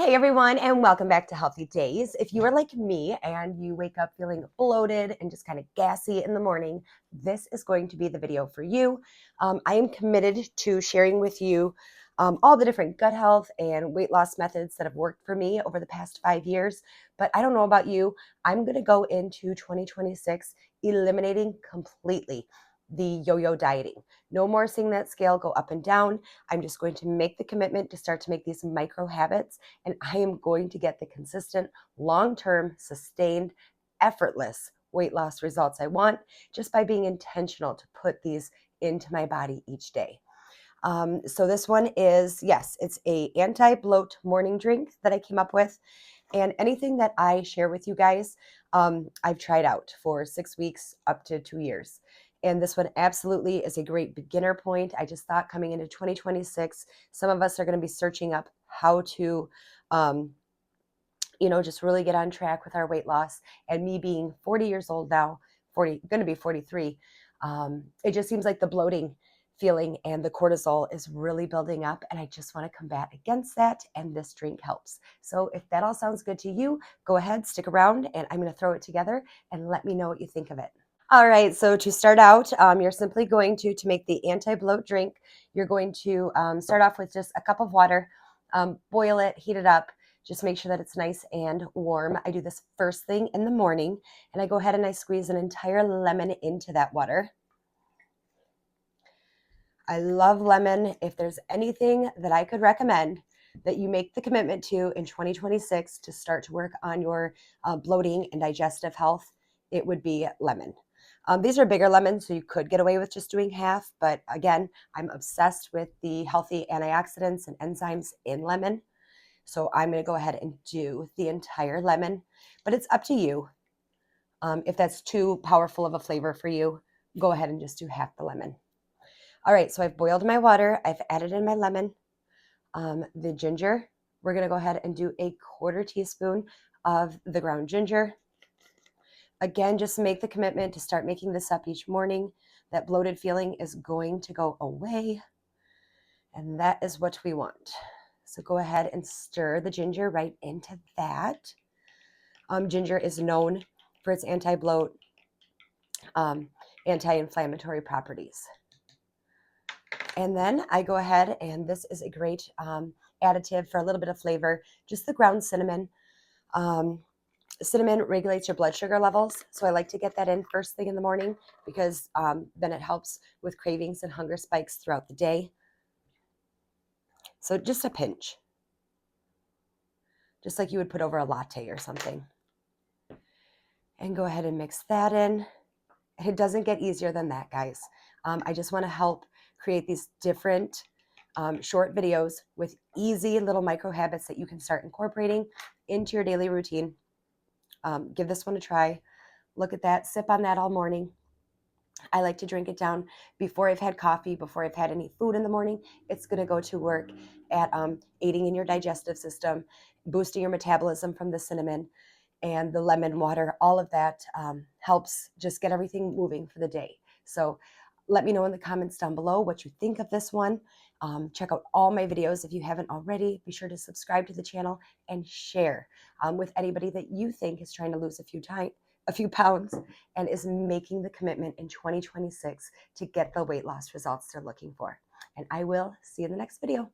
Hey everyone, and welcome back to Healthy Days. If you are like me and you wake up feeling bloated and just kind of gassy in the morning, this is going to be the video for you. I am committed to sharing with you all the different gut health and weight loss methods that have worked for me over the past 5 years. But I don't know about you, I'm going to go into 2026 eliminating completely the yo-yo dieting. No more seeing that scale go up and down. I'm just going to make the commitment to start to make these micro habits, and I am going to get the consistent, long-term, sustained, effortless weight loss results I want just by being intentional to put these into my body each day. So this one is, yes, it's a anti-bloat morning drink that I came up with. And anything that I share with you guys, I've tried out for 6 weeks up to 2 years. And this one absolutely is a great beginner point. I just thought coming into 2026, some of us are going to be searching up how to, um, just really get on track with our weight loss. And me being 40 years old now, going to be 43, it just seems like the bloating feeling and the cortisol is really building up, and I just want to combat against that, and this drink helps. So if that all sounds good to you, go ahead, stick around, and I'm going to throw it together and let me know what you think of it. All right, so to start out, you're simply going to make the anti-bloat drink, you're going to start off with just a cup of water, boil it, heat it up, just make sure that it's nice and warm. I do this first thing in the morning, and I go ahead and I squeeze an entire lemon into that water. I love lemon. If there's anything that I could recommend that you make the commitment to in 2026 to start to work on your bloating and digestive health, it would be lemon. These are bigger lemons, so you could get away with just doing half. But again, I'm obsessed with the healthy antioxidants and enzymes in lemon. So I'm going to go ahead and do the entire lemon. But it's up to you. If that's too powerful of a flavor for you, go ahead and just do half the lemon. All right, so I've boiled my water. I've added in my lemon. The ginger, we're going to go ahead and do a 1/4 teaspoon of the ground ginger. Again, just make the commitment to start making this up each morning. That bloated feeling is going to go away, and that is what we want. So go ahead and stir the ginger right into that. Ginger is known for its anti-bloat, anti-inflammatory properties. And then I go ahead, and this is a great additive for a little bit of flavor, just the ground cinnamon. Cinnamon regulates your blood sugar levels, so I like to get that in first thing in the morning because then it helps with cravings and hunger spikes throughout the day. So just a pinch, just like you would put over a latte or something. And go ahead and mix that in. It doesn't get easier than that, guys. I just want to help create these different short videos with easy little micro habits that you can start incorporating into your daily routine. Give this one a try. Look at that. Sip on that all morning. I like to drink it down before I've had coffee, before I've had any food in the morning. It's going to go to work at aiding in your digestive system, boosting your metabolism from the cinnamon and the lemon water. All of that helps just get everything moving for the day. So let me know in the comments down below what you think of this one. Check out all my videos if you haven't already. Be sure to subscribe to the channel and share with anybody that you think is trying to lose a few pounds and is making the commitment in 2026 to get the weight loss results they're looking for. And I will see you in the next video.